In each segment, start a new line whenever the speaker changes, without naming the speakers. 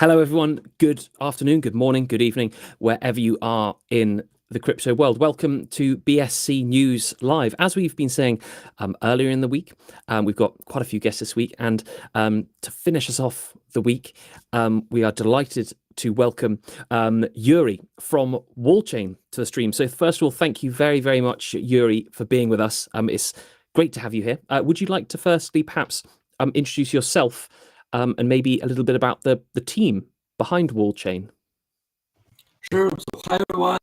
Hello, everyone. Good afternoon, good morning, good evening, wherever you are in the crypto world. Welcome to BSC News Live. As we've been saying earlier in the week, we've got quite a few guests this week. And to finish us off the week, we are delighted to welcome Yuri from Wallchain to the stream. So first of all, thank you very, very much, Yuri, for being with us. It's great to have you here. Would you like to firstly perhaps introduce yourself and maybe a little bit about the team behind Wallchain?
Sure. So hi everyone,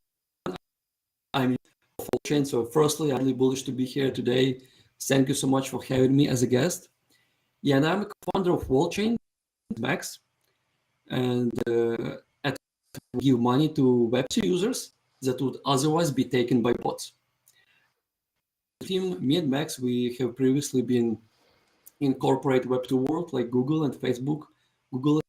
I'm Wallchain. So firstly, I'm really bullish to be here today. Thank you so much for having me as a guest. Yeah, and I'm a co-founder of Wallchain, Max, and I give money to Web3 users that would otherwise be taken by bots. The team, me and Max, we have previously been in corporate Web2 world like Google and Facebook. Google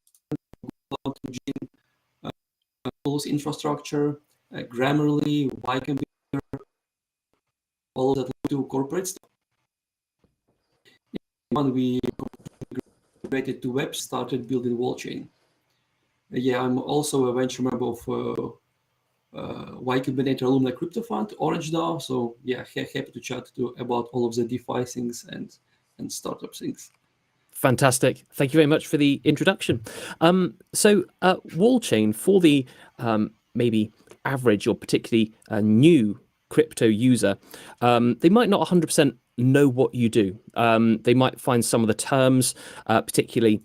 infrastructure, Grammarly, Y Combinator, all of that to corporate stuff. When we migrated to web, started building Wallchain. Yeah, I'm also a venture member of Y Combinator Alumni Crypto Fund, Orange DAO. So yeah, happy to chat about all of the DeFi things and startup things.
Fantastic. Thank you very much for the introduction. So Wallchain, for the maybe average or particularly new crypto user, they might not 100% know what you do. They might find some of the terms, particularly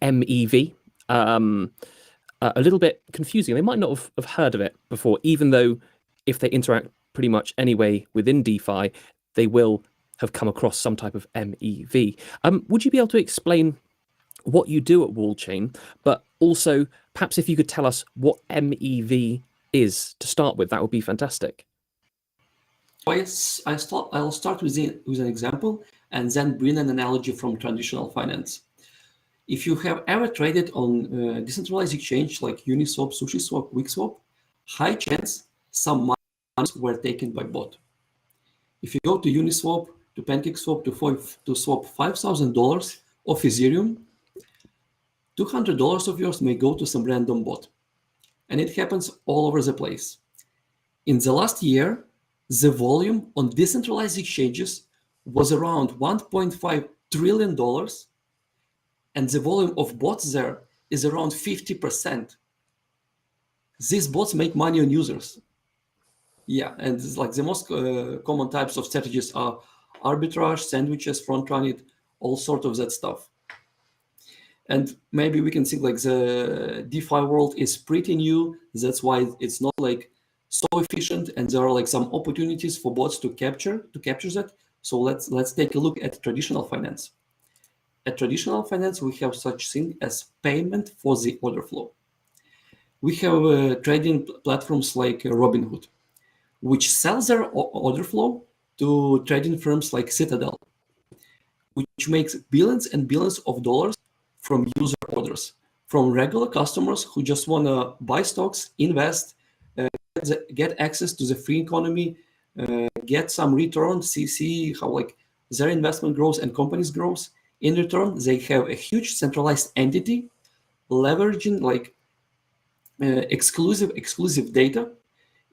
MEV, a little bit confusing. They might not have heard of it before, even though if they interact pretty much anyway within DeFi, they will have come across some type of MEV. Would you be able to explain what you do at Wallchain, but also perhaps if you could tell us what MEV is to start with, that would be fantastic.
I'll start with an example and then bring an analogy from traditional finance. If you have ever traded on decentralized exchange like Uniswap, SushiSwap, QuickSwap, high chance some money were taken by bot. If you go to Uniswap, to PancakeSwap to swap $5,000 of Ethereum, $200 of yours may go to some random bot. And it happens all over the place. In the last year, the volume on decentralized exchanges was around $1.5 trillion, and the volume of bots there is around 50%. These bots make money on users. Yeah, and it's like the most common types of strategies are arbitrage, sandwiches, front run it, all sort of that stuff. And maybe we can think like the DeFi world is pretty new. That's why it's not like so efficient, and there are like some opportunities for bots to capture that. So let's take a look at traditional finance. At traditional finance, we have such thing as payment for the order flow. We have trading platforms like Robinhood, which sells their order flow to trading firms like Citadel, which makes billions and billions of dollars from user orders, from regular customers who just want to buy stocks, invest, get access to the free economy, get some return, see how like their investment grows and companies grows. In return, they have a huge centralized entity leveraging like exclusive data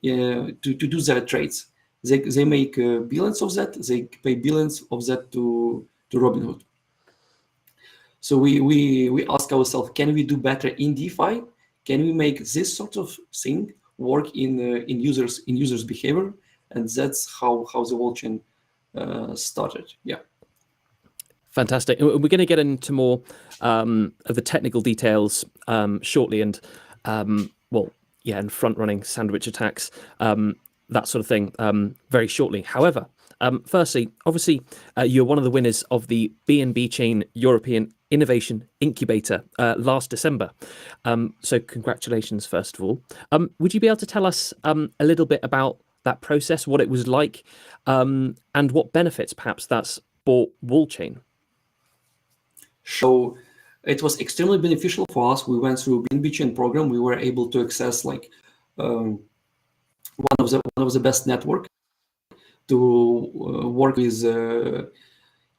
to do their trades. They make billions of that. They pay billions of that to Robinhood. So we ask ourselves, can we do better in DeFi? Can we make this sort of thing work in users behavior, and that's how the Wallchain started. Yeah.
Fantastic. We're going to get into more of the technical details shortly, and and front-running sandwich attacks, that sort of thing, very shortly. However, firstly, obviously, you're one of the winners of the BNB Chain European Innovation Incubator last December. So congratulations, first of all. Would you be able to tell us a little bit about that process, what it was like, and what benefits perhaps that's brought Wallchain?
So it was extremely beneficial for us. We went through BNB Chain program. We were able to access like one of the best network to work with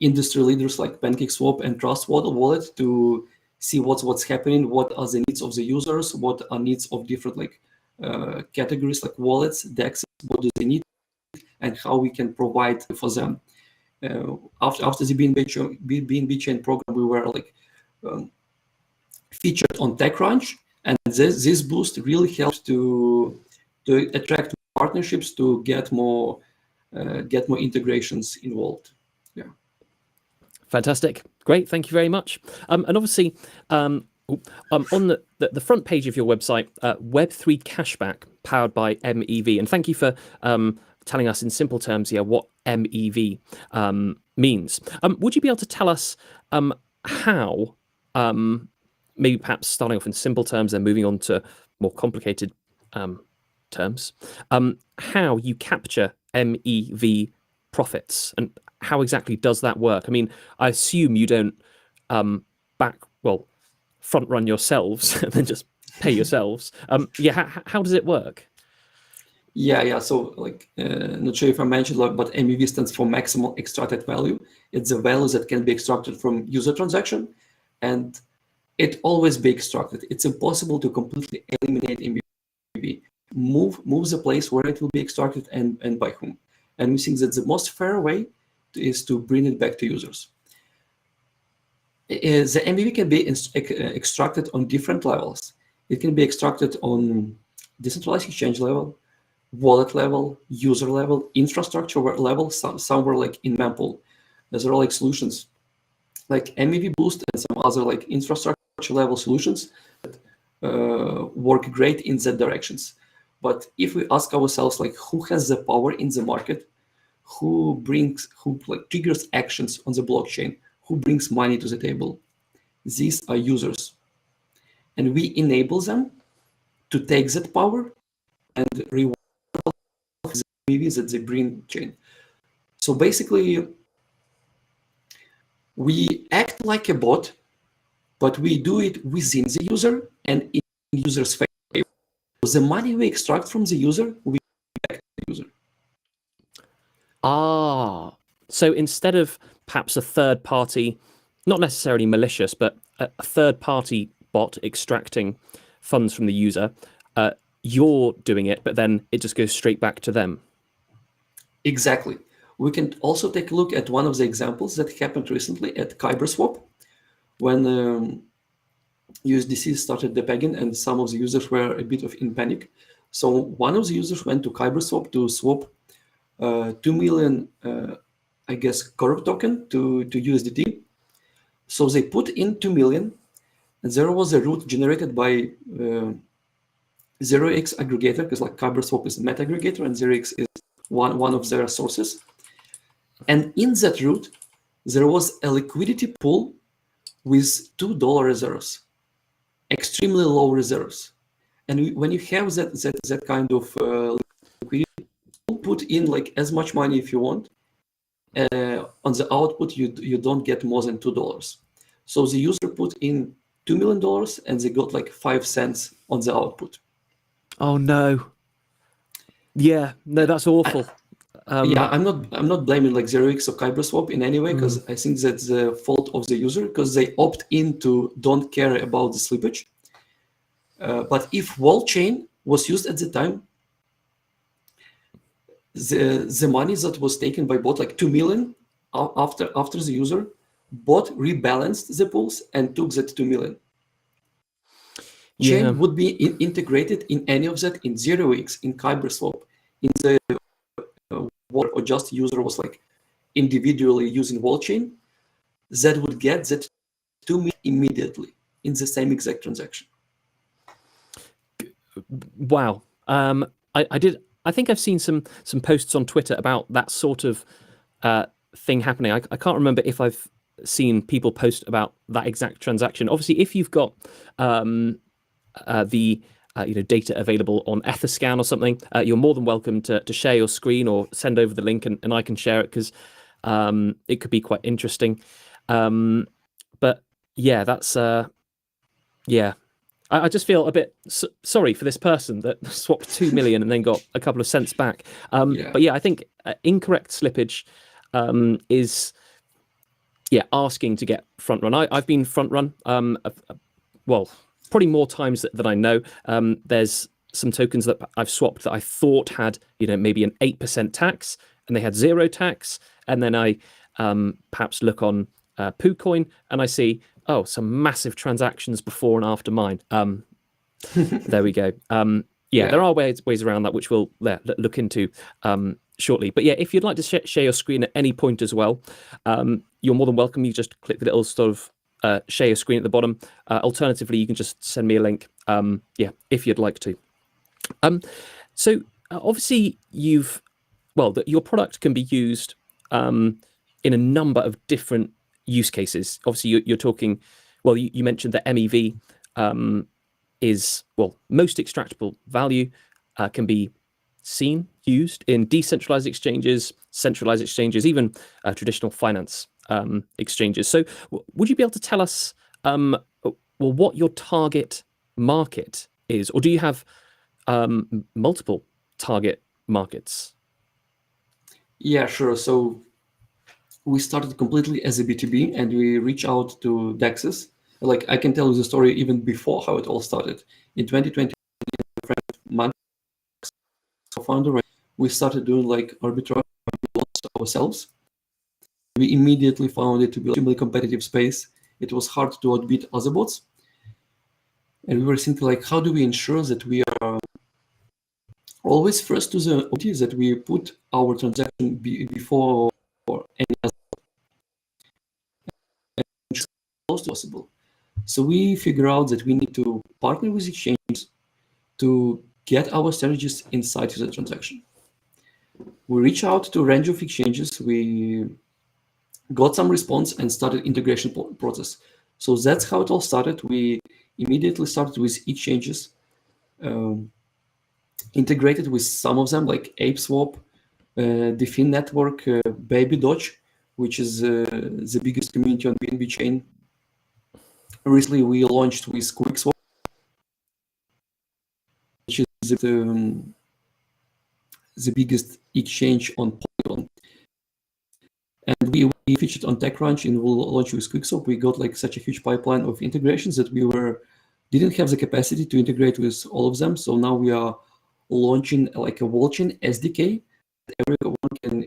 industry leaders like PancakeSwap and Trust Wallet to see what's happening, what are the needs of the users, what are needs of different like categories like wallets, DEXs, what do they need, and how we can provide for them. After the BNB Chain program, we were like featured on TechCrunch, and this boost really helped to attract partnerships, to get more integrations involved. Yeah.
Fantastic. Great. Thank you very much. And obviously, on the front page of your website, Web3 Cashback powered by MEV. And thank you for telling us in simple terms here what MEV means. Would you be able to tell us how, maybe perhaps starting off in simple terms and moving on to more complicated terms, how you capture MEV profits, and how exactly does that work? I mean, I assume you don't front run yourselves and then just pay yourselves. How does it work?
Yeah. So like, not sure if I mentioned, but MEV stands for maximal extracted value. It's the value that can be extracted from user transaction, and it always be extracted. It's impossible to completely eliminate MEV. Move the place where it will be extracted and by whom. And we think that the most fair way is to bring it back to users. The MEV can be extracted on different levels. It can be extracted on decentralized exchange level, wallet level, user level, infrastructure level, somewhere like in mempool. Those are all like solutions like MEV Boost and some other like infrastructure level solutions that work great in that directions. But if we ask ourselves, like, who has the power in the market, who like triggers actions on the blockchain, who brings money to the table, these are users, and we enable them to take that power and reward the MEV that they bring chain. So basically, we act like a bot, but we do it within the user and in user's favor. The money we extract from the user, we back to the user.
So instead of perhaps a third party, not necessarily malicious, but a third party bot extracting funds from the user, you're doing it, but then it just goes straight back to them.
Exactly. We can also take a look at one of the examples that happened recently at KyberSwap, when USDC started depegging and some of the users were a bit in panic. So one of the users went to KyberSwap to swap 2 million, I guess, Corp token to USDT. So they put in 2 million, and there was a route generated by 0x aggregator, because like KyberSwap is a meta aggregator and 0x is one of their sources. And in that route, there was a liquidity pool with $2 reserves, extremely low reserves. And when you have that kind of liquidity, you put in like as much money if you want. On the output, you don't get more than $2. So the user put in $2 million and they got like 5 cents on the output.
Oh no! Yeah, no, that's awful.
Yeah, I'm not blaming like 0x or KyberSwap in any way, because I think that's the fault of the user, because they opt in to don't care about the slippage. But if Wallchain was used at the time, the money that was taken by bot, like 2 million, after the user, bot rebalanced the pools and took that 2 million.
Yeah.
would be integrated in any of that, in 0x, in KyberSwap, in the or just user was like individually using Wallchain, that would get that 2 million immediately in the same exact transaction.
Wow. I think I've seen some posts on Twitter about that sort of thing happening. I can't remember if I've seen people post about that exact transaction. Obviously, if you've got the data available on Etherscan or something, you're more than welcome to share your screen or send over the link, and I can share it, because it could be quite interesting. But yeah, that's yeah. I just feel a bit sorry for this person that swapped 2 million and then got a couple of cents back. But yeah, I think incorrect slippage is asking to get front run. I've been front run. Well, probably more times than I know. There's some tokens that I've swapped that I thought had maybe an 8% tax, and they had 0 tax. And then I perhaps look on PooCoin and I see, oh, some massive transactions before and after mine. There we go. There are ways around that, which we'll look into shortly. But yeah, if you'd like to share your screen at any point as well, you're more than welcome. You just click the little sort of share your screen at the bottom. Alternatively, you can just send me a link, if you'd like to. So obviously your product can be used in a number of different use cases. Obviously, you're talking, you mentioned that MEV is, most extractable value can be used in decentralized exchanges, centralized exchanges, even traditional finance exchanges. So would you be able to tell us what your target market is, or do you have multiple target markets?
Yeah, sure. So we started completely as a B2B, and we reach out to DEXs. Like, I can tell you the story even before how it all started. In 2020, co-founder, we started doing like arbitrage ourselves. We immediately found it to be a extremely competitive space. It was hard to outbid other bots. And we were thinking, like, how do we ensure that we are always first to the OT, that we put our transaction before any other, as close as possible. So we figure out that we need to partner with exchanges to get our strategies inside the transaction. We reach out to a range of exchanges. We got some response and started integration process. So that's how it all started. We immediately started with exchanges, integrated with some of them like ApeSwap, the Fin Network, Baby Dodge, which is the biggest community on BNB chain. Recently, we launched with QuickSwap, which is the biggest exchange on Polygon. And we featured on TechCrunch, and we'll launch with QuickSwap. We got like such a huge pipeline of integrations that we didn't have the capacity to integrate with all of them. So now we are launching like a Wallchain SDK that everyone can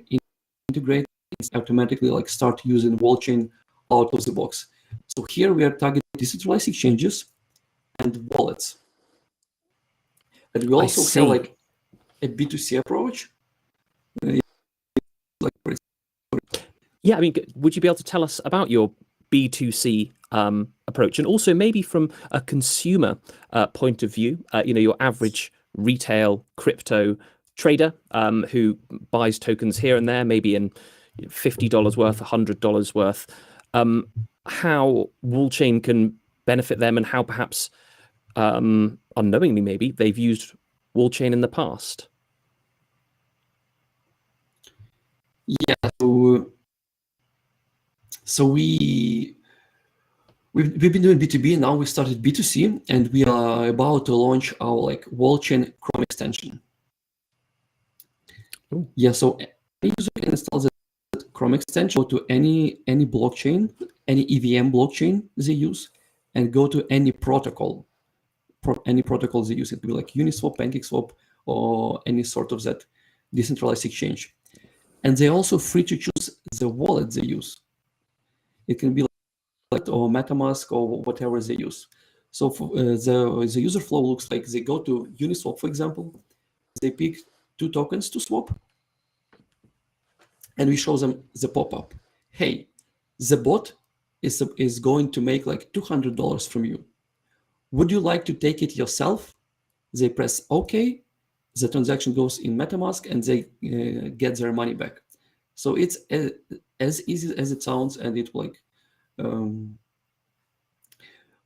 integrate and automatically like start using Wallchain out of the box. So here we are targeting decentralized exchanges and wallets. And we also have like a B2C approach.
Yeah, I mean, would you be able to tell us about your B2C approach, and also maybe from a consumer point of view, your average retail crypto trader who buys tokens here and there, maybe in $50 worth, $100 worth, how Wallchain can benefit them, and how perhaps unknowingly maybe they've used Wallchain in the past?
Yeah, so we've been doing B2B, now we started B2C, and we are about to launch our like Wallchain Chrome extension. Ooh. Yeah, so any user can install the Chrome extension, go to any blockchain, any EVM blockchain they use, and go to any protocol, any protocol they use. It could be like Uniswap, PancakeSwap, or any sort of that decentralized exchange. And they're also free to choose the wallet they use. It can be like or MetaMask or whatever they use. So for, the user flow looks like they go to Uniswap, for example, they pick 2 tokens to swap, and we show them the pop-up. Hey, the bot is going to make like $200 from you. Would you like to take it yourself? They press OK. The transaction goes in MetaMask, and they get their money back. So it's as easy as it sounds, and it like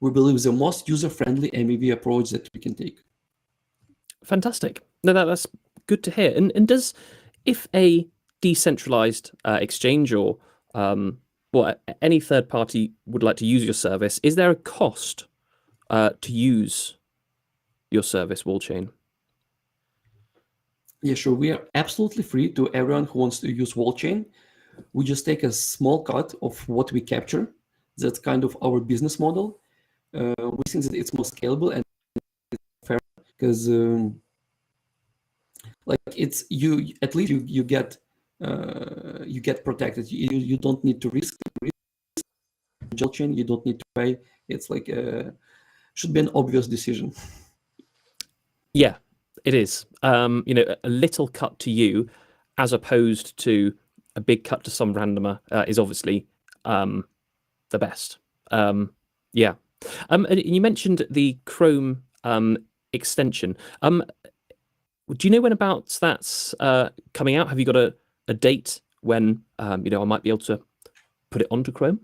we believe the most user-friendly MEV approach that we can take.
Fantastic. No, that's good to hear. And does, if a decentralized exchange or any third party would like to use your service, is there a cost to use your service, Wallchain?
Yeah, sure. We are absolutely free to everyone who wants to use Wallchain. We just take a small cut of what we capture. That's kind of our business model. We think that it's more scalable and fair because, like, it's you. At least you get protected. You don't need to risk Wallchain. You don't need to pay. It's like should be an obvious decision.
Yeah, it is. A little cut to you, as opposed to a big cut to some randomer, is obviously the best. Yeah. And you mentioned the Chrome extension. Do you know when about that's coming out? Have you got a date when I might be able to put it onto Chrome?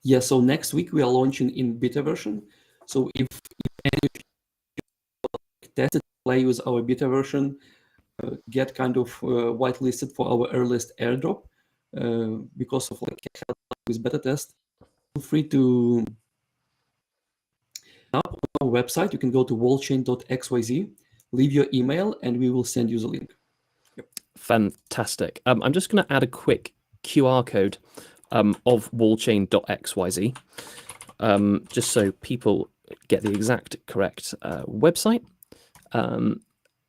Yeah. So next week we are launching in beta version. So if any tested play with our beta version, get kind of whitelisted for our earliest airdrop because of like with beta test, feel free to now on our website. You can go to wallchain.xyz, leave your email, and we will send you the link.
Yep. Fantastic. I'm just going to add a quick QR code of wallchain.xyz, just so people get the exact correct website.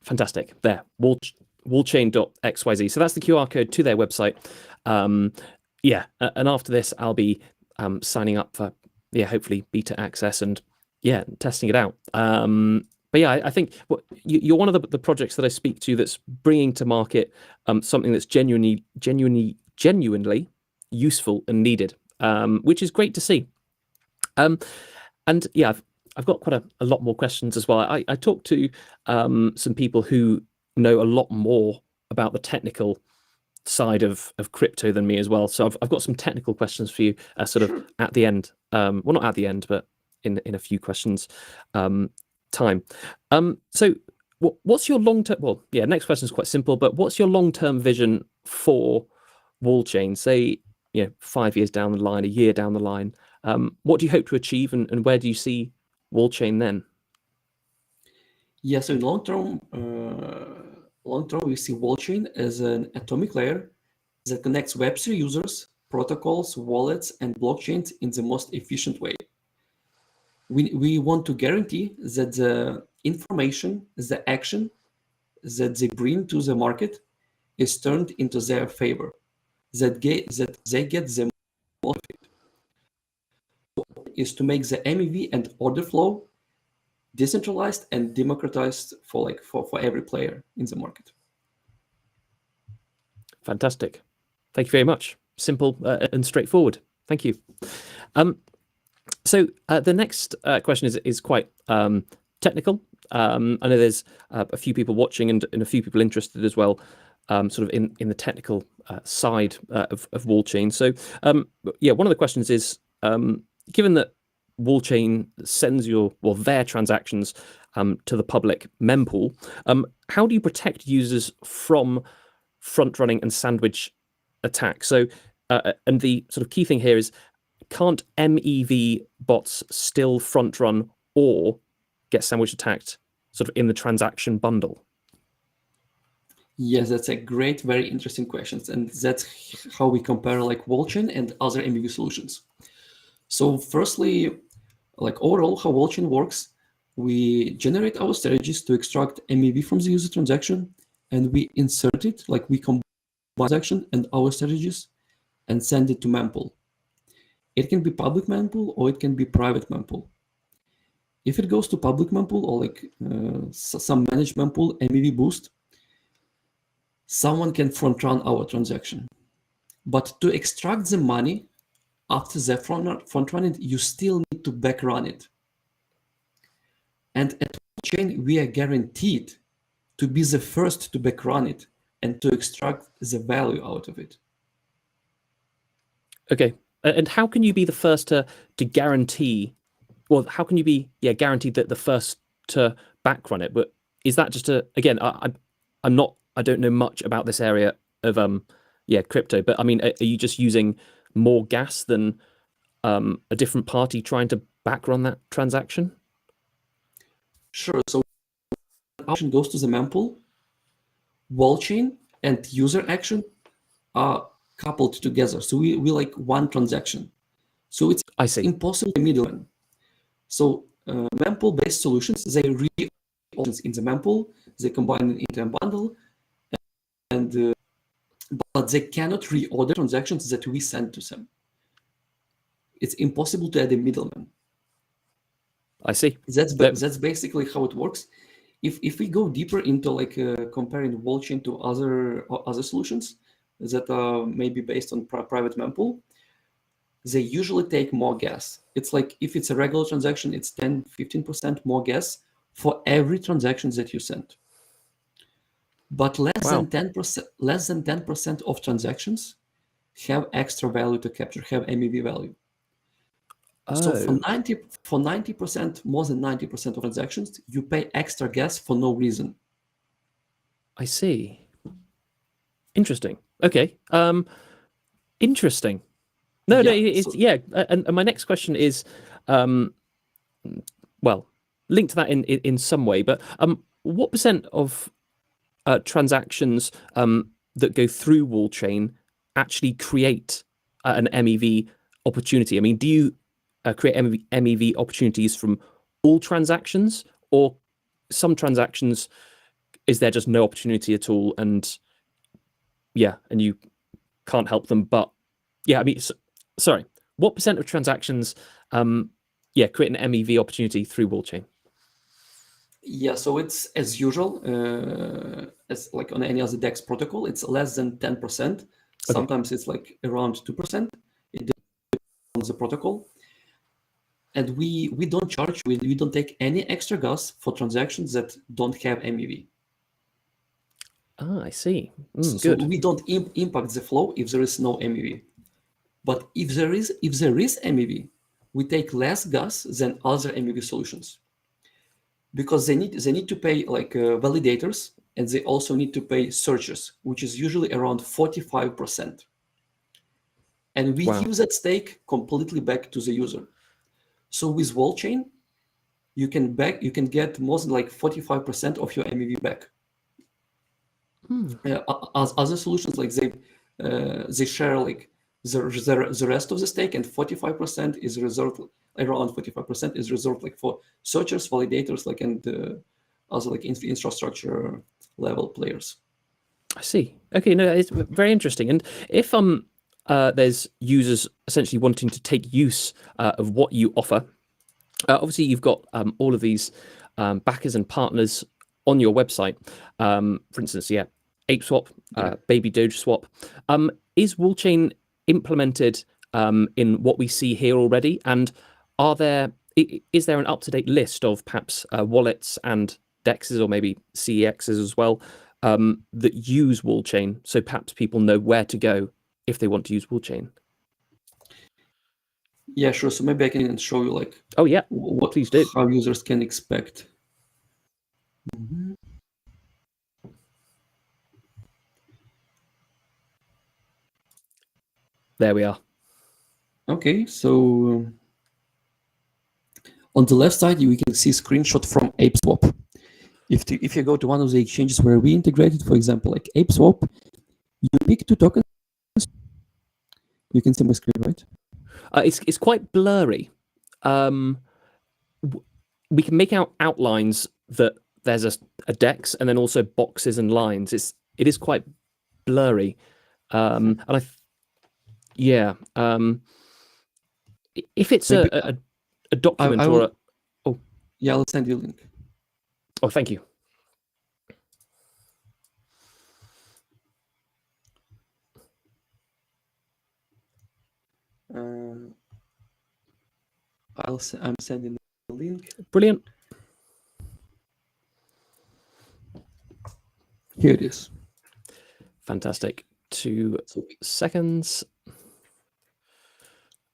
Fantastic. There, wallchain.xyz. So that's the QR code to their website. Yeah, and after this, I'll be signing up for hopefully beta access and testing it out. But yeah, I think you're one of the projects that I speak to that's bringing to market something that's genuinely useful and needed, which is great to see. And yeah, I've got quite a lot more questions as well. I talked to some people who know a lot more about the technical side of crypto than me as well. So I've got some technical questions for you sort of at the end. Well, not at the end, but in a few questions time. So what's your long-term, well, yeah, next question is quite simple, but what's your long-term vision for Wallchain? Say, 5 years down the line, a year down the line, what do you hope to achieve, and where do you see Wallchain then?
Yeah, so in long term, we see Wallchain as an atomic layer that connects Web3 users, protocols, wallets, and blockchains in the most efficient way. We want to guarantee that the information, the action that they bring to the market is turned into their favor, that they get the most is to make the MEV and order flow decentralized and democratized for every player in the market.
Fantastic. Thank you very much. Simple and straightforward. Thank you. So the next question is quite technical. I know there's a few people watching and a few people interested as well, sort of in the technical side of Wallchain. So yeah, one of the questions is, given that Wallchain sends their transactions to the public mempool, how do you protect users from front-running and sandwich attacks? So, and the sort of key thing here is, can't MEV bots still front-run or get sandwich attacked sort of in the transaction bundle?
Yes, that's a great, very interesting question. And that's how we compare like Wallchain and other MEV solutions. So firstly, like overall, how Wallchain works, we generate our strategies to extract MEV from the user transaction, and we insert it, like we combine transaction and our strategies and send it to mempool. It can be public mempool or it can be private mempool. If it goes to public mempool or like some managed mempool MEV boost, someone can front run our transaction. But to extract the money after the front run it, you still need to back run it. And at Wallchain, we are guaranteed to be the first to back run it and to extract the value out of it.
Okay. And how can you be the first to guarantee? Well, how can you be guaranteed that the first to back run it? But is that just again? I don't know much about this area of crypto, but I mean, are you just using more gas than a different party trying to back run that transaction?
Sure. So action goes to the mempool, Wallchain and user action are coupled together. So we like one transaction. So it's
I see.
impossible to middleman. So mempool-based solutions, they read in the mempool, they combine it into a bundle, and but they cannot reorder transactions that we send to them. It's impossible to add a middleman.
I see.
That's basically how it works. If we go deeper into like comparing Wallchain to other solutions that are maybe based on private mempool, they usually take more gas. It's like if it's a regular transaction, it's 10-15% more gas for every transaction that you send. But less than 10% of transactions have extra value to capture, have MEV value. So for 90%, more than 90% of transactions, you pay extra gas for no reason.
I see. Interesting. Okay. Interesting. No, it's and my next question is, well, linked to that in some way, but what percent of transactions that go through Wallchain actually create an MEV opportunity? I mean, do you create MEV opportunities from all transactions, or some transactions is there just no opportunity at all, and you can't help them? But I mean, sorry, what percent of transactions create an MEV opportunity through Wallchain?
Yeah, so it's as usual, as like on any other DEX protocol, it's less than 10%. Sometimes it's like around 2%. It depends on the protocol. And we don't charge, we don't take any extra gas for transactions that don't have MEV.
Ah, I see.
So
Good.
we don't impact the flow if there is no MEV. But if there is MEV, we take less gas than other MEV solutions, because they need to pay like validators, and they also need to pay searchers, which is usually around 45%. And we give that stake completely back to the user. So with Wallchain, you can get more than like 45% of your MEV back. As other solutions, like they share like the rest of the stake, and 45% is reserved, around 45% is reserved like for searchers, validators, like and other like infrastructure level players.
I see. Okay, no, it's very interesting. And if there's users essentially wanting to take use of what you offer, obviously you've got all of these backers and partners on your website. For instance, ApeSwap, Baby Doge Swap. Is Wallchain implemented in what we see here already? And is there an up-to-date list of perhaps wallets and DEXs, or maybe CEXs as well, that use Wallchain, so perhaps people know where to go if they want to use Wallchain?
Yeah, sure. So maybe I can show you like
what please do.
How users can expect.
There we are.
Okay, so on the left side, we can see a screenshot from ApeSwap. If you go to one of the exchanges where we integrated, for example, like ApeSwap, you pick two tokens. You can see my screen, right?
It's quite blurry. We can make out outlines that there's a DEX, and then also boxes and lines. It is quite blurry, and if it's a document
Yeah, I'll send you a link.
Oh, thank you.
I'm sending the link.
Brilliant.
Here it is.
Fantastic. 2 seconds.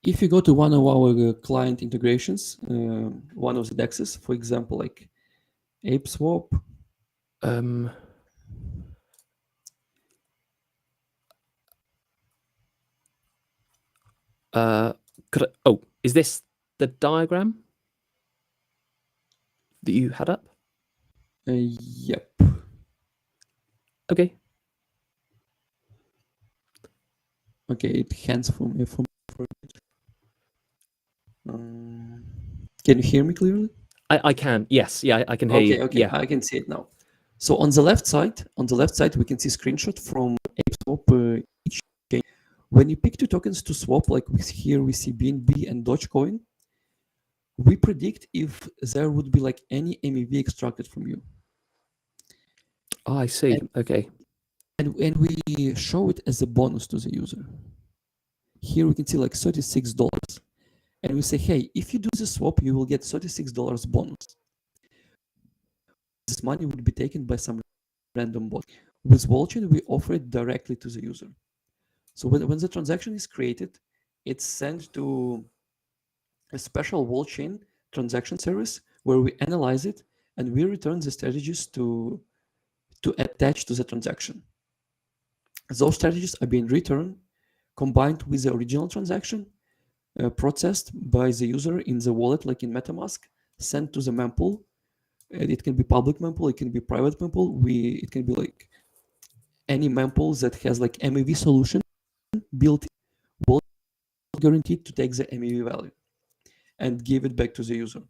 If you go to one of our client integrations, one of the DEXs, for example, like ApeSwap.
Is this the diagram that you had up?
Yep.
Okay.
Okay, it hands from can you hear me clearly?
I can. Yes. Yeah, I can hear you.
Okay,
Yeah.
I can see it now. So on the left side, we can see screenshot from ApeSwap chain. When you pick two tokens to swap, like here we see BNB and Dogecoin, we predict if there would be like any MEV extracted from you.
Oh, I see. Okay.
And we show it as a bonus to the user. Here we can see like $36. And we say, hey, if you do the swap, you will get $36 bonus. This money would be taken by some random bot. With Wallchain, we offer it directly to the user. So when the transaction is created, it's sent to a special Wallchain transaction service where we analyze it and we return the strategies to attach to the transaction. Those strategies are being returned, combined with the original transaction, processed by the user in the wallet, like in MetaMask, sent to the mempool. It can be public mempool, it can be private mempool. It can be like any mempool that has like MEV solution built, will guaranteed to take the MEV value and give it back to the user.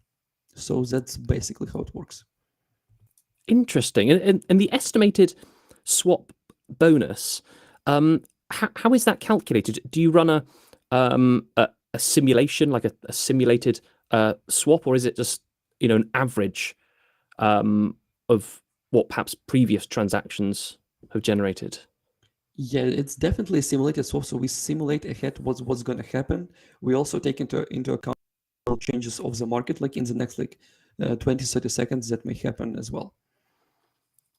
So that's basically how it works.
Interesting. And the estimated swap bonus, how is that calculated? Do you run a simulation, like a simulated swap, or is it just an average of what perhaps previous transactions have generated?
Yeah, it's definitely a simulated swap. So we simulate ahead what's going to happen. We also take into account changes of the market, like in the next 20-30 seconds that may happen as well.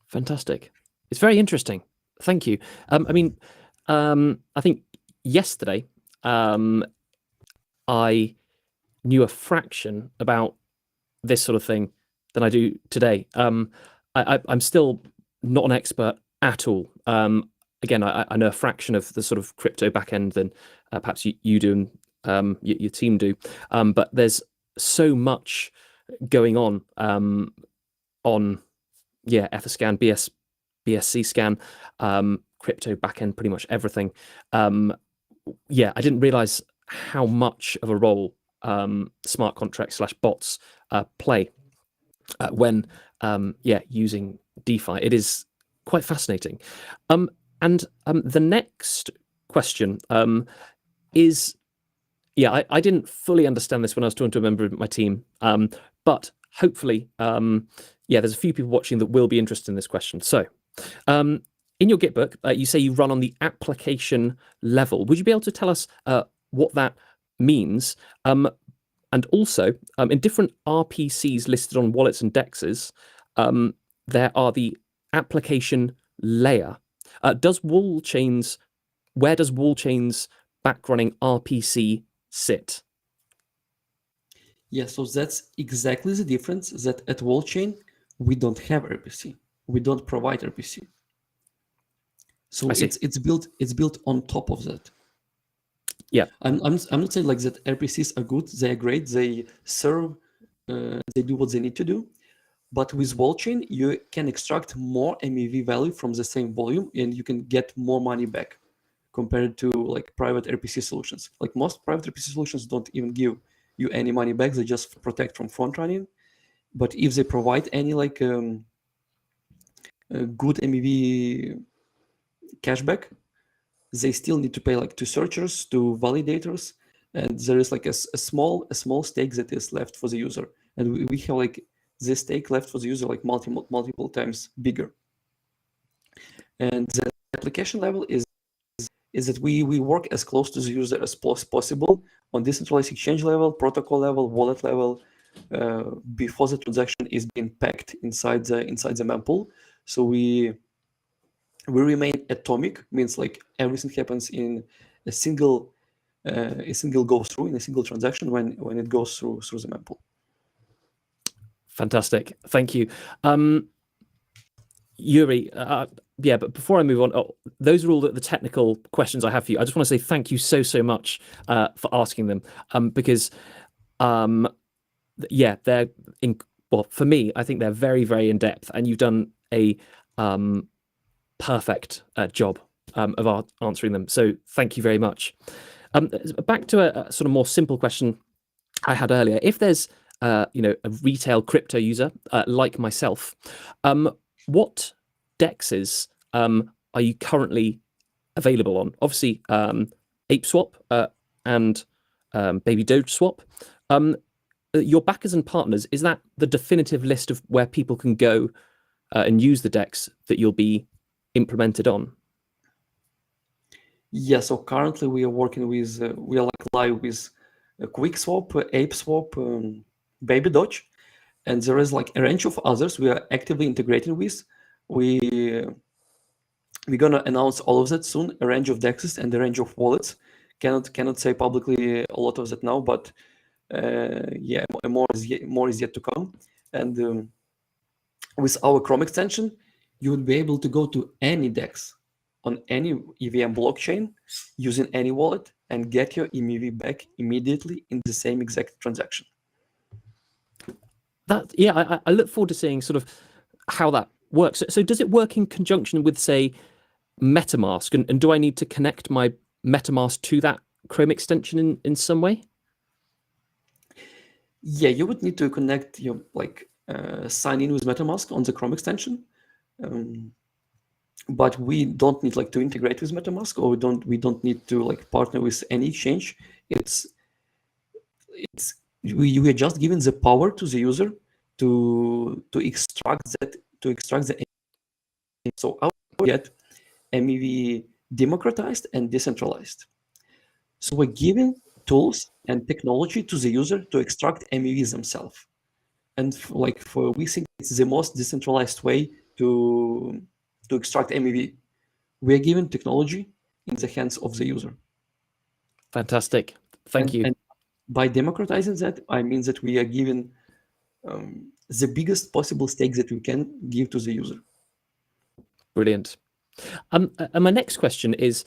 Fantastic. It's very interesting. Thank you. I think yesterday I knew a fraction about this sort of thing than I do today. I'm still not an expert at all. Again, I know a fraction of the sort of crypto backend than perhaps you do and your team do. But there's so much going on Etherscan, BSC scan, crypto backend, pretty much everything. I didn't realize how much of a role smart contracts / bots play when using DeFi. It is quite fascinating. The next question is, I didn't fully understand this when I was talking to a member of my team, but hopefully, there's a few people watching that will be interested in this question. So, in your Gitbook, you say you run on the application level. Would you be able to tell us what that means? And also, in different RPCs listed on wallets and dexes, there are the application layer. Where does Wallchain's backrunning RPC sit?
Yeah, so that's exactly the difference, that at Wallchain, we don't have RPC. We don't provide RPC. So it's built on top of that.
Yeah,
I'm not saying like that RPCs are good. They are great. They serve. They do what they need to do. But with Wallchain, you can extract more MEV value from the same volume, and you can get more money back compared to like private RPC solutions. Like most private RPC solutions don't even give you any money back. They just protect from front running. But if they provide any like good MEV cashback, they still need to pay like to searchers, to validators, and there is like a small stake that is left for the user. and we have like the stake left for the user like multiple times bigger. And the application level is that we work as close to the user as possible on decentralized exchange level, protocol level, wallet level, before the transaction is being packed inside the mempool. So we remain atomic, means like everything happens in a single go through, in a single transaction when it goes through the mempool.
Fantastic, thank you. Yuri, yeah, but before I move on, those are all the technical questions I have for you. I just want to say thank you so much for asking them, because yeah, they're well, for me, I think they're very in depth, and you've done a perfect job of answering them. So thank you very much. Back to a sort of more simple question I had earlier. If there's a retail crypto user like myself, what dexes are you currently available on? Obviously, ApeSwap and Baby Doge Swap. Your backers and partners, is that the definitive list of where people can go and use the DEX that you'll be implemented on?
Yeah, so currently we are working with, we are like live with QuickSwap, ApeSwap, Baby Doge, and there is like a range of others we are actively integrating with. We're gonna announce all of that soon, a range of DEXs and a range of wallets. Cannot say publicly a lot of that now, but yeah, more is yet to come. And with our Chrome extension, you would be able to go to any DEX on any EVM blockchain using any wallet and get your MEV back immediately in the same exact transaction.
Yeah, I look forward to seeing sort of how that works. So does it work in conjunction with, say, MetaMask? And do I need to connect my MetaMask to that Chrome extension in some way?
Yeah, you would need to connect your sign in with MetaMask on the Chrome extension. But we don't need to integrate with MetaMask, or we don't need to partner with any exchange. We are just giving the power to the user to extract the. So how do we get MEV democratized and decentralized? So we're giving tools and technology to the user to extract MEVs themselves, and we think it's the most decentralized way to extract MEV. We are giving technology in the hands of the user.
Fantastic, thank you.
And by democratizing that, I mean that we are giving the biggest possible stake that we can give to the user.
Brilliant. And my next question is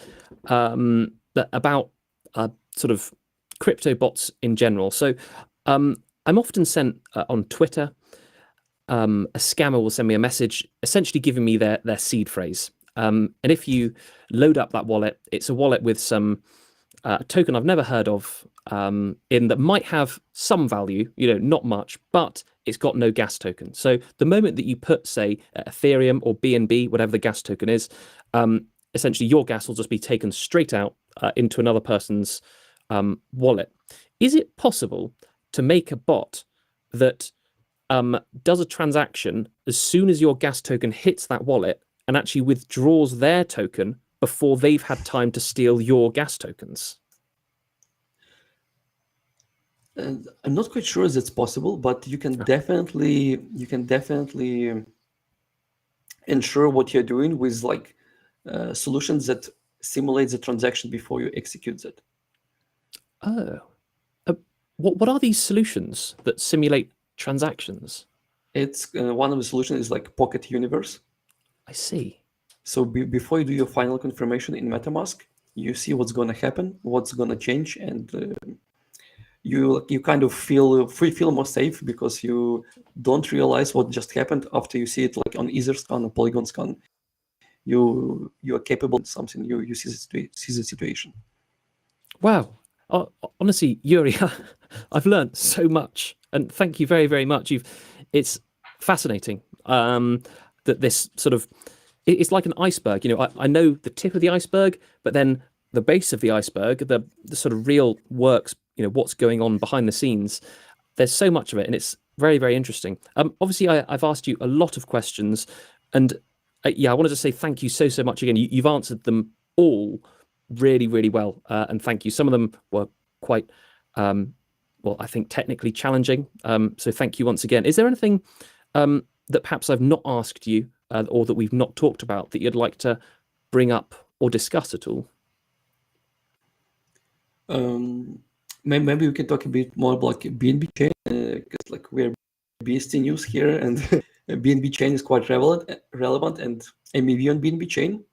about sort of crypto bots in general. So I'm often sent on Twitter, a scammer will send me a message essentially giving me their seed phrase. And if you load up that wallet, it's a wallet with some token I've never heard of in that might have some value, not much, but it's got no gas token. So the moment that you put, say, Ethereum or BNB, whatever the gas token is, essentially your gas will just be taken straight out into another person's wallet. Is it possible to make a bot that does a transaction as soon as your gas token hits that wallet and actually withdraws their token before they've had time to steal your gas tokens?
I'm not quite sure that's possible, but you can definitely ensure what you're doing with solutions that simulate the transaction before you execute it.
Oh, what are these solutions that simulate transactions?
It's one of the solutions is Pocket Universe.
I see.
So before you do your final confirmation in MetaMask, you see what's going to happen, what's going to change, and you kind of feel more safe because you don't realize what just happened after you see it on Etherscan or Polygon scan. You are capable of something. You see the situation.
Wow. Honestly, Yuri, I've learned so much, and thank you very much. It's fascinating that this sort of, it's like an iceberg. I know the tip of the iceberg, but then the base of the iceberg, the sort of real works, what's going on behind the scenes. There's so much of it, and it's Very, very interesting. Obviously, I've asked you a lot of questions, and yeah, I wanted to say thank you so much again. You've answered them all really, really well, and thank you. Some of them were quite, well, I think technically challenging. So thank you once again. Is there anything that perhaps I've not asked you or that we've not talked about that you'd like to bring up or discuss at all?
Maybe we can talk a bit more about BNB chain, because like we're BSC news here, and BNB chain is quite relevant, and MEV on BNB chain.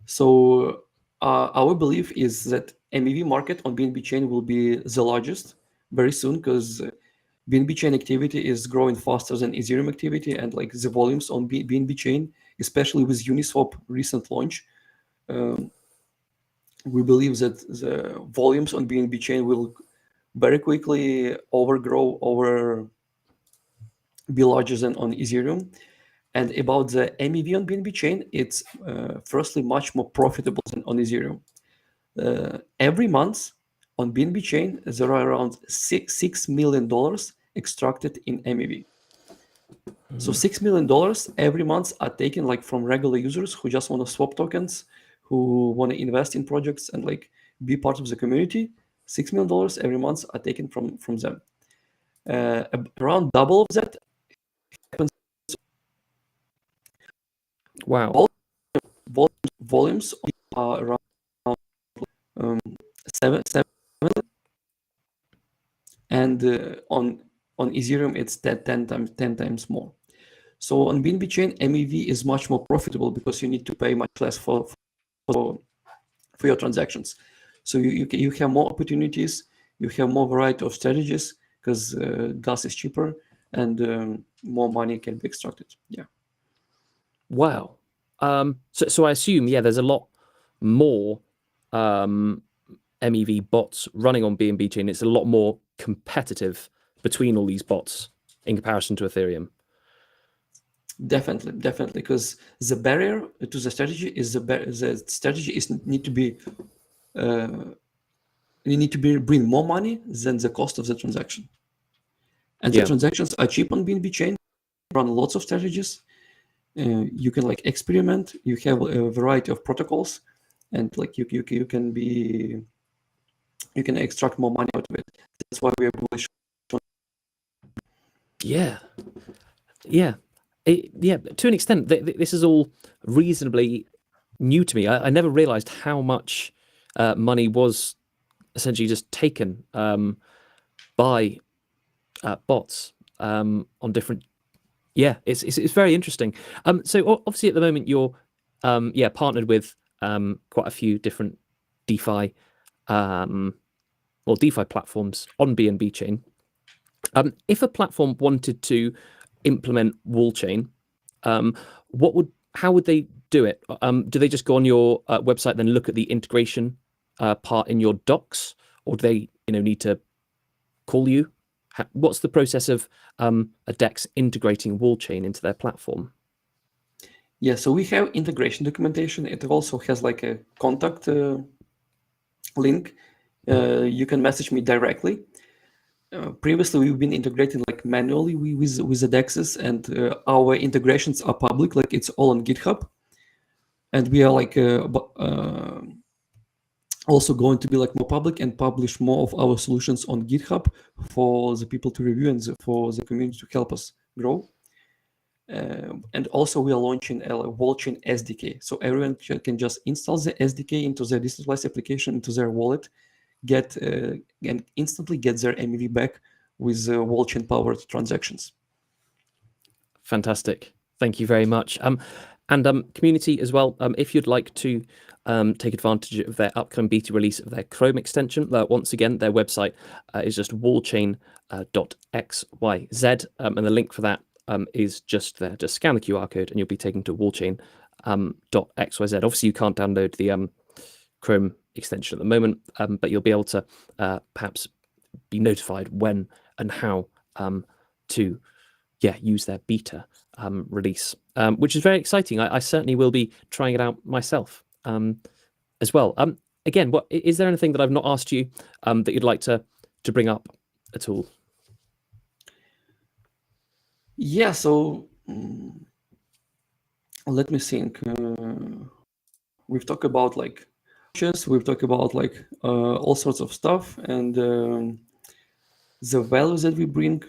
So our belief is that MEV market on BNB chain will be the largest very soon, because BNB chain activity is growing faster than Ethereum activity, and like the volumes on BNB chain, especially with Uniswap recent launch, we believe that the volumes on BNB chain will very quickly be larger than on Ethereum. And about the MEV on BNB chain, it's firstly much more profitable than on Ethereum. Every month on BNB chain, there are around $6 million extracted in MEV. So $6 million every month are taken like from regular users who just want to swap tokens, who want to invest in projects and like be part of the community. $6 million every month are taken from them. Around double of that happens.
Wow.
Volumes are around 7, and on Ethereum it's 10 times more. So on BNB chain, MEV is much more profitable because you need to pay much less for your transactions. So you have more opportunities, you have more variety of strategies because gas is cheaper and more money can be extracted. Yeah.
Wow. So I assume, yeah, there's a lot more MEV bots running on BNB chain. It's a lot more competitive between all these bots in comparison to Ethereum.
Definitely, because the barrier to the strategy is the strategy is need to be bring more money than the cost of the transaction. And the transactions are cheap on BNB chain. Run lots of strategies. You can like experiment. You have a variety of protocols, and like you can extract more money out of it. That's why we are bullish.
Yeah. To an extent, this is all reasonably new to me. I never realized how much money was essentially just taken by bots on different. Yeah, it's very interesting. So obviously at the moment you're partnered with quite a few different DeFi DeFi platforms on BNB chain. If a platform wanted to implement Wallchain, how would they do it? Do they just go on your website, then look at the integration part in your docs, or do they need to call you? What's the process of a DEX integrating Wallchain into their platform?
Yeah, so we have integration documentation. It also has like a contact link. You can message me directly. Previously, we've been integrating like manually with the DEXs, and our integrations are public. Like it's all on GitHub, and we are like also going to be like more public and publish more of our solutions on GitHub for the people to review and for the community to help us grow. And also we are launching a Wallchain SDK, so everyone can just install the SDK into their decentralized application, into their wallet, and instantly get their MEV back with Wallchain powered transactions.
Fantastic. Thank you very much. And community as well, if you'd like to take advantage of their upcoming beta release of their Chrome extension, once again, their website is just wallchain.xyz, and the link for that is just there. Just scan the QR code and you'll be taken to wallchain.xyz. Obviously, you can't download the Chrome extension at the moment, but you'll be able to perhaps be notified when and how to use their beta release, which is very exciting. I certainly will be trying it out myself as well. Again, is there anything that I've not asked you that you'd like to bring up at all?
Yeah, so let me think. We've talked about like we've talked about like all sorts of stuff, and the values that we bring.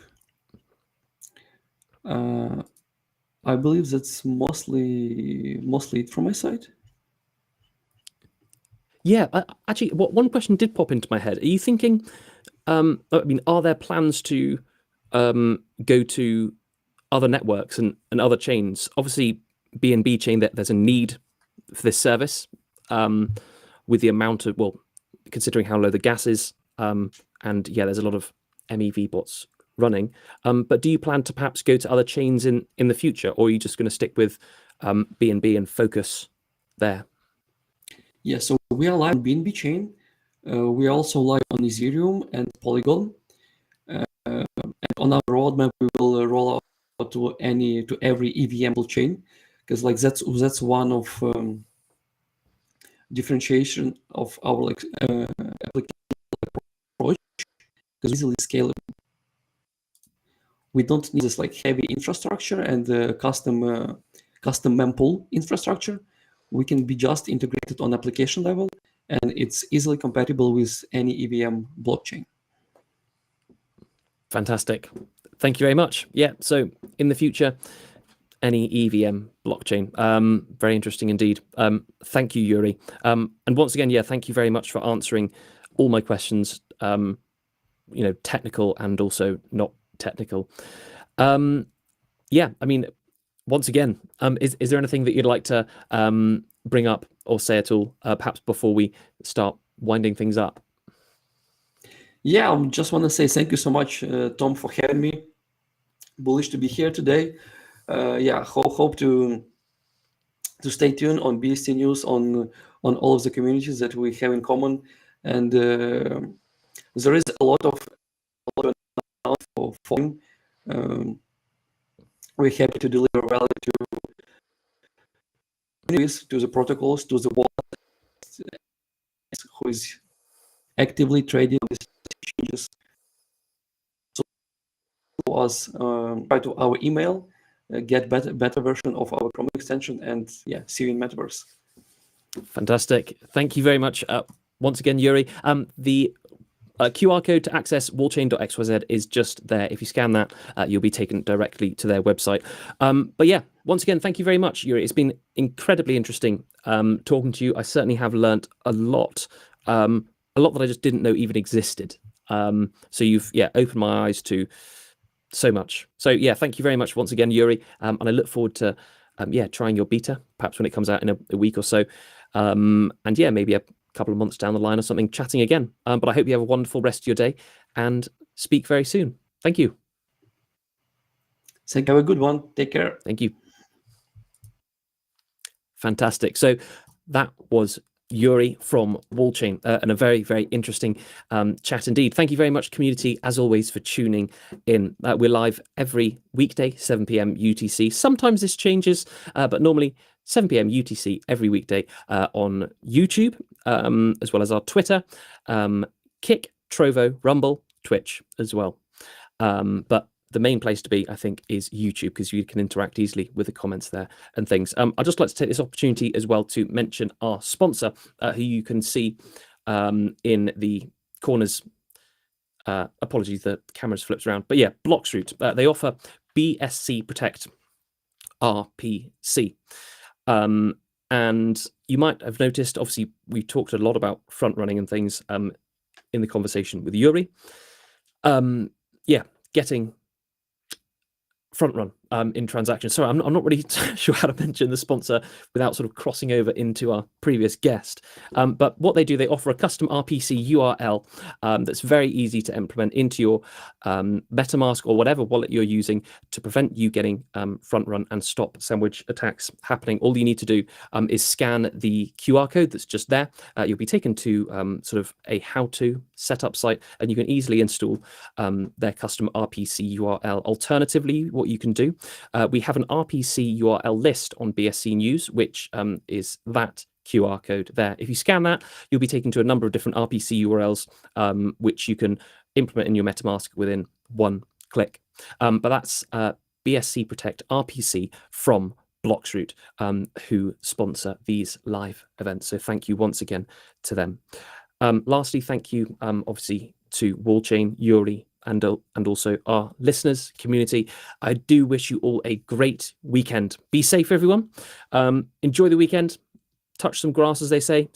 I believe that's mostly it from my side.
Yeah, actually, one question did pop into my head. Are you thinking? I mean, are there plans to go to other networks and other chains? Obviously, BNB chain, that there's a need for this service with the amount of, well, considering how low the gas is, and yeah, there's a lot of MEV bots running. But do you plan to perhaps go to other chains in the future, or are you just going to stick with BNB and focus there?
Yeah, so we are live on BNB chain. We are also live on Ethereum and Polygon. And on our roadmap, we will roll out to every EVM chain, because like that's one of differentiation of our like application approach, because easily scalable. We don't need this like heavy infrastructure and custom mempool infrastructure. We can be just integrated on application level, and it's easily compatible with any EVM blockchain.
Fantastic. Thank you very much. Yeah, so in the future, any EVM blockchain. Very interesting indeed. Thank you, Yuri. And once again, yeah, thank you very much for answering all my questions, technical and also not technical. Yeah, I mean, once again, is there anything that you'd like to bring up or say at all, perhaps before we start winding things up?
Yeah, I just want to say thank you so much, Tom, for having me. Bullish to be here today. Yeah, hope to stay tuned on BSC News on all of the communities that we have in common, and there is a lot of for we're happy to deliver value to the protocols, to the wallet who is actively trading these exchanges. So was try to our email, get better version of our Chrome extension, and yeah, see you in Metaverse.
Fantastic. Thank you very much. Once again, Yuri, the QR code to access wallchain.xyz is just there. If you scan that, you'll be taken directly to their website. But yeah, once again, thank you very much, Yuri. It's been incredibly interesting talking to you. I certainly have learned a lot that I just didn't know even existed. So you've opened my eyes to so much. So yeah, thank you very much once again, Yuri. And I look forward to trying your beta, perhaps when it comes out in a week or so. And yeah, maybe a couple of months down the line or something, chatting again. But I hope you have a wonderful rest of your day and speak very soon. Thank you.
Thank you. Have a good one. Take care.
Thank you. Fantastic. So that was Yuri from Wallchain, and a very, very interesting chat indeed. Thank you very much, community, as always, for tuning in. We're live every weekday, 7 p.m. UTC. Sometimes this changes, but normally 7 p.m. UTC every weekday on YouTube, as well as our Twitter, Kick, Trovo, Rumble, Twitch as well. But the main place to be, I think, is YouTube, because you can interact easily with the comments there and things. I'd just like to take this opportunity as well to mention our sponsor, who you can see in the corners. Apologies, the camera's flipped around. But yeah, Bloxroot. They offer BSC Protect RPC. And you might have noticed, obviously, we talked a lot about front running and things in the conversation with Yuri. Yeah, getting front run in transactions. Sorry, I'm not really sure how to mention the sponsor without sort of crossing over into our previous guest. But what they do, they offer a custom RPC URL that's very easy to implement into your MetaMask or whatever wallet you're using to prevent you getting front run and stop sandwich attacks happening. All you need to do is scan the QR code that's just there. You'll be taken to sort of a how-to setup site, and you can easily install their custom RPC URL. Alternatively, what you can do, we have an RPC URL list on BSC News, which is that QR code there. If you scan that, you'll be taken to a number of different RPC URLs, which you can implement in your MetaMask within one click. But that's BSC Protect RPC from Bloxroot, who sponsor these live events. So thank you once again to them. Lastly, thank you obviously to Wallchain, Yuri, and also our listeners, community. I do wish you all a great weekend. Be safe, everyone. Enjoy the weekend. Touch some grass, as they say.